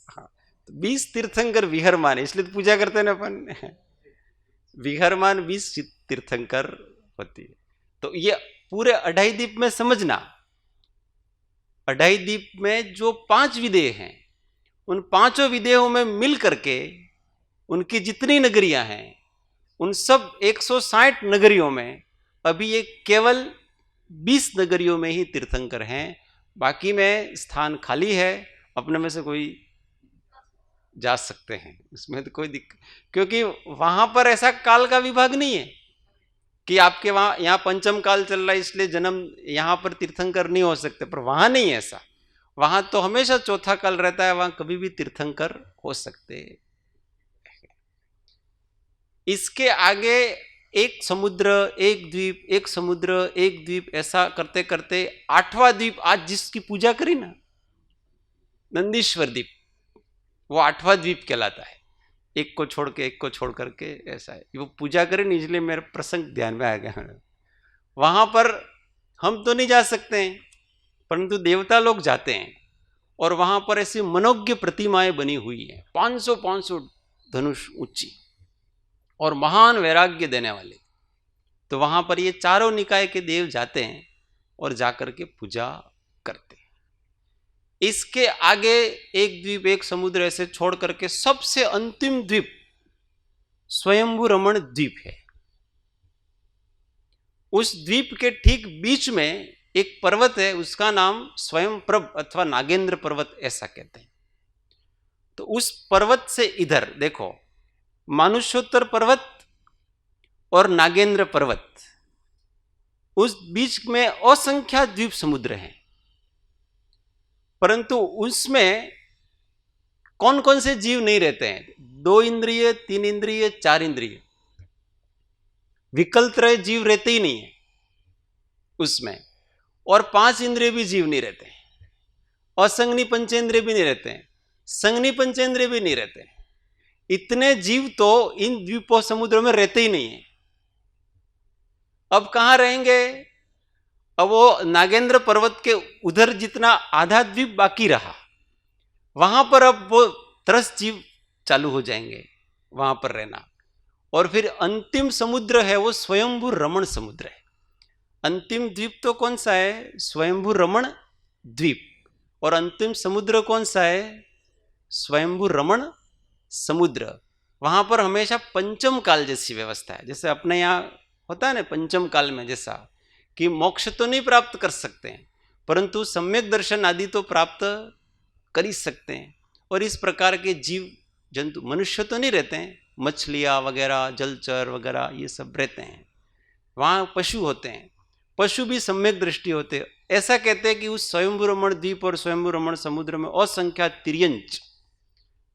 हाँ, तो 20 तीर्थंकर विहरमान, इसलिए तो पूजा करते हैं ना अपन। विहरमान 20 तीर्थंकर होती है। तो ये पूरे 2.5 द्वीप में समझना, 2.5 द्वीप में जो 5 विदेह हैं, उन 5 विदेहों में मिल करके उनकी जितनी नगरियां हैं, उन सब 160 नगरियों में अभी ये केवल 20 नगरियों में ही तीर्थंकर हैं, बाकी में स्थान खाली है। अपने में से कोई जा सकते हैं, उसमें तो कोई दिक्कत, क्योंकि वहां पर ऐसा काल का विभाग नहीं है कि आपके वहां यहाँ पंचम काल चल रहा है इसलिए जन्म यहां पर तीर्थंकर नहीं हो सकते, पर वहां नहीं है ऐसा। वहां तो हमेशा चौथा काल रहता है, वहां कभी भी तीर्थंकर हो सकते। इसके आगे एक समुद्र एक द्वीप, एक समुद्र एक द्वीप, ऐसा करते करते 8वां द्वीप आज जिसकी पूजा करी ना, नंदीश्वर द्वीप, वो 8वां द्वीप कहलाता है। एक को छोड़ के एक को छोड़ करके ऐसा है, वो पूजा करें नहीं, इसलिए मेरा प्रसंग ध्यान में आ गया। वहां पर हम तो नहीं जा सकते हैं, परंतु देवता लोग जाते हैं, और वहां पर ऐसी मनोज्ञ प्रतिमाएं बनी हुई हैं, 500 धनुष ऊंची और महान वैराग्य देने वाले। तो वहां पर ये चारों निकाय के देव जाते हैं और जाकर के पूजा करते हैं। इसके आगे एक द्वीप एक समुद्र ऐसे छोड़ करके सबसे अंतिम द्वीप स्वयंभू रमण द्वीप है। उस द्वीप के ठीक बीच में एक पर्वत है, उसका नाम स्वयं प्रभ अथवा नागेंद्र पर्वत ऐसा कहते हैं। तो उस पर्वत से इधर देखो, मानुष्योत्तर पर्वत और नागेंद्र पर्वत, उस बीच में असंख्यात द्वीप समुद्र हैं, परंतु उसमें कौन कौन से जीव नहीं रहते हैं? 2 इंद्रिय, 3 इंद्रिय, 4 इंद्रिय, विकल्पत्रय जीव रहते ही नहीं है उसमें, और 5 इंद्रिय भी जीव नहीं रहते हैं, असंगनी पंचेंद्रिय भी नहीं रहते हैं, संगनी पंचेंद्रिय भी नहीं रहते हैं। इतने जीव तो इन द्वीपों समुद्रों में रहते ही नहीं है। अब कहां रहेंगे? अब वो नागेंद्र पर्वत के उधर जितना आधा द्वीप बाकी रहा, वहां पर अब वो 10 जीव चालू हो जाएंगे वहां पर रहना। और फिर अंतिम समुद्र है वो स्वयंभू रमण समुद्र है। अंतिम द्वीप तो कौन सा है? स्वयंभू रमण द्वीप। और अंतिम समुद्र कौन सा है? स्वयंभू रमण समुद्र। वहां पर हमेशा पंचम काल जैसी व्यवस्था है, जैसे अपने यहाँ होता है ना पंचम काल में, जैसा कि मोक्ष तो नहीं प्राप्त कर सकते हैं, परंतु सम्यक दर्शन आदि तो प्राप्त कर ही सकते हैं। और इस प्रकार के जीव जंतु, मनुष्य तो नहीं रहते हैं, मछलियाँ वगैरह, जलचर वगैरह ये सब रहते हैं। वहाँ पशु होते हैं, पशु भी सम्यक दृष्टि होते हैं। ऐसा कहते हैं कि उस स्वयंभू रमण द्वीप और स्वयंभू रमण समुद्र में असंख्यात तिर्यंच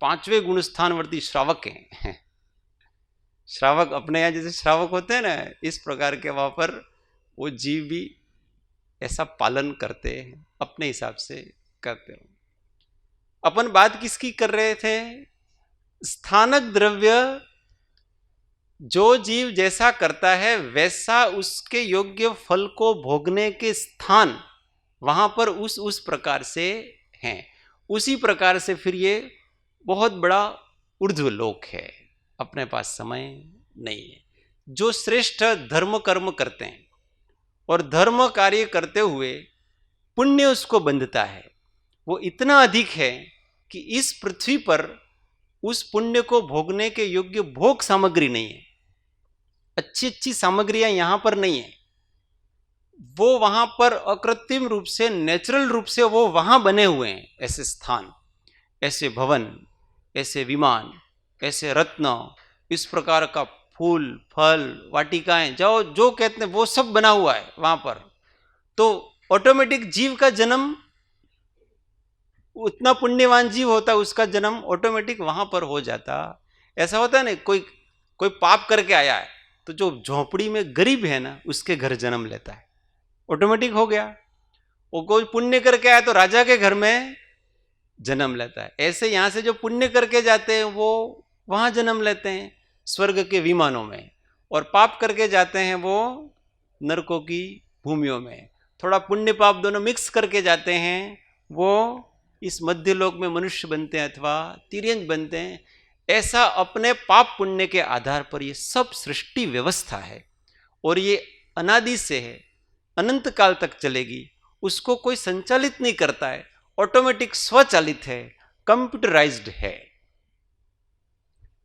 5वें गुणस्थानवर्ती श्रावक हैं। श्रावक अपने यहाँ जैसे श्रावक होते हैं ना, इस प्रकार के वहाँ पर वो जीव भी ऐसा पालन करते हैं, अपने हिसाब से करते हो। अपन बात किसकी कर रहे थे? स्थानक द्रव्य, जो जीव जैसा करता है वैसा उसके योग्य फल को भोगने के स्थान वहां पर उस प्रकार से हैं। उसी प्रकार से फिर ये बहुत बड़ा ऊर्ध्व लोक है, अपने पास समय नहीं है। जो श्रेष्ठ धर्म कर्म करते हैं और धर्म कार्य करते हुए पुण्य उसको बंधता है, वो इतना अधिक है कि इस पृथ्वी पर उस पुण्य को भोगने के योग्य भोग सामग्री नहीं है, अच्छी अच्छी सामग्रियां यहां पर नहीं है। वो वहां पर अकृत्रिम रूप से, नेचुरल रूप से वो वहां बने हुए हैं, ऐसे स्थान, ऐसे भवन, ऐसे विमान, ऐसे रत्न, इस प्रकार का फूल फल वाटिकाएं, जो जो कहते हैं वो सब बना हुआ है वहां पर। तो ऑटोमेटिक जीव का जन्म, उतना पुण्यवान जीव होता है उसका जन्म ऑटोमेटिक वहां पर हो जाता। ऐसा होता है ना, कोई कोई पाप करके आया है तो जो झोपड़ी में गरीब है ना उसके घर जन्म लेता है, ऑटोमेटिक हो गया। वो कोई पुण्य करके आया तो राजा के घर में जन्म लेता है। ऐसे यहां से जो पुण्य करके जाते हैं वो वहां जन्म लेते हैं स्वर्ग के विमानों में, और पाप करके जाते हैं वो नरकों की भूमियों में। थोड़ा पुण्य पाप दोनों मिक्स करके जाते हैं वो इस मध्य लोक में मनुष्य बनते हैं अथवा तिर्यंत बनते हैं। ऐसा अपने पाप पुण्य के आधार पर ये सब सृष्टि व्यवस्था है, और ये अनादि से है, अनंत काल तक चलेगी। उसको कोई संचालित नहीं करता है, ऑटोमेटिक स्वचालित है, कंप्यूटराइज्ड है।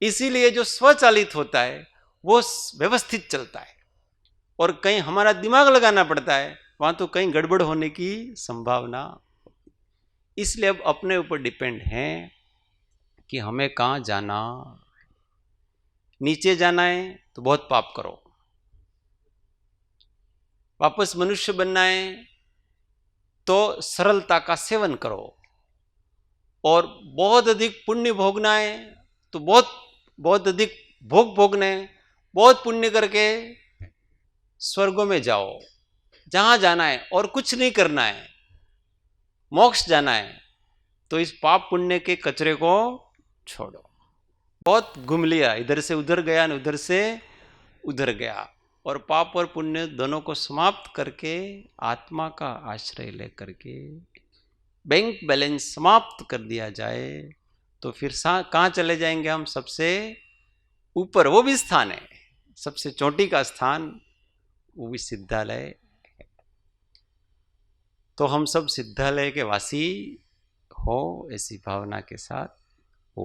इसीलिए जो स्वचालित होता है वो व्यवस्थित चलता है, और कहीं हमारा दिमाग लगाना पड़ता है वहां तो कहीं गड़बड़ होने की संभावना। इसलिए अब अपने ऊपर डिपेंड है कि हमें कहां जाना। नीचे जाना है तो बहुत पाप करो, वापस मनुष्य बनना है तो सरलता का सेवन करो, और बहुत अधिक पुण्य भोगना है तो बहुत बहुत अधिक भोग भोगना है, बहुत पुण्य करके स्वर्गों में जाओ, जहां जाना है, और कुछ नहीं करना है, मोक्ष जाना है तो इस पाप पुण्य के कचरे को छोड़ो। बहुत घूम लिया, इधर से उधर गया, उधर से उधर गया, और पाप और पुण्य दोनों को समाप्त करके आत्मा का आश्रय लेकर के बैंक बैलेंस समाप्त कर दिया जाए तो फिर कहां चले जाएंगे हम? सबसे ऊपर वो भी स्थान है, सबसे चोटी का स्थान, वो भी सिद्धालय। तो हम सब सिद्धालय के वासी हो, ऐसी भावना के साथ ओ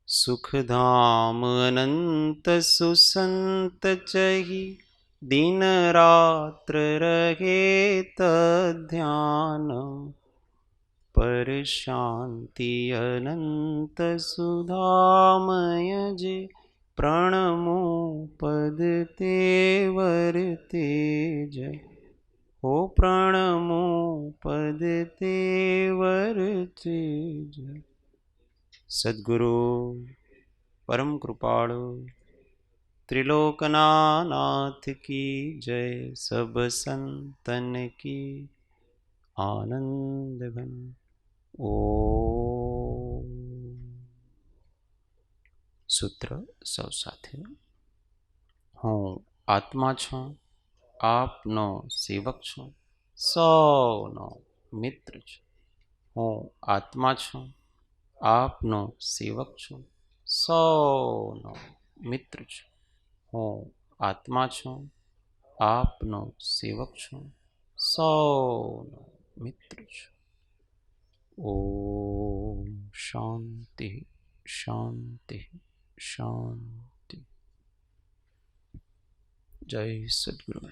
सुखधाम अनंत सुसंत चही, दिन रात्र रहे तध्यान, पर शांति अनंत सुधामय जे, प्रणमो पद तेवर तेज, हो प्रणमो पद तेवर तेज। सद्गुरु परम कृपाणु त्रिलोकनाथ की जय, सब संतन की आनंद घन। ओम। सूत्र सौ साथे। हूँ आत्मा छूँ, आपनो सेवक छूँ, सौनो मित्र छूँ। हूँ आत्मा छूँ, आपनो सेवक छूँ, सौनो मित्र छूँ। हूँ आत्मा छूँ, आपनो सेवक छूँ, सौनो मित्र छूँ। ओम शांति शांति शांति। जय सद्गुरु।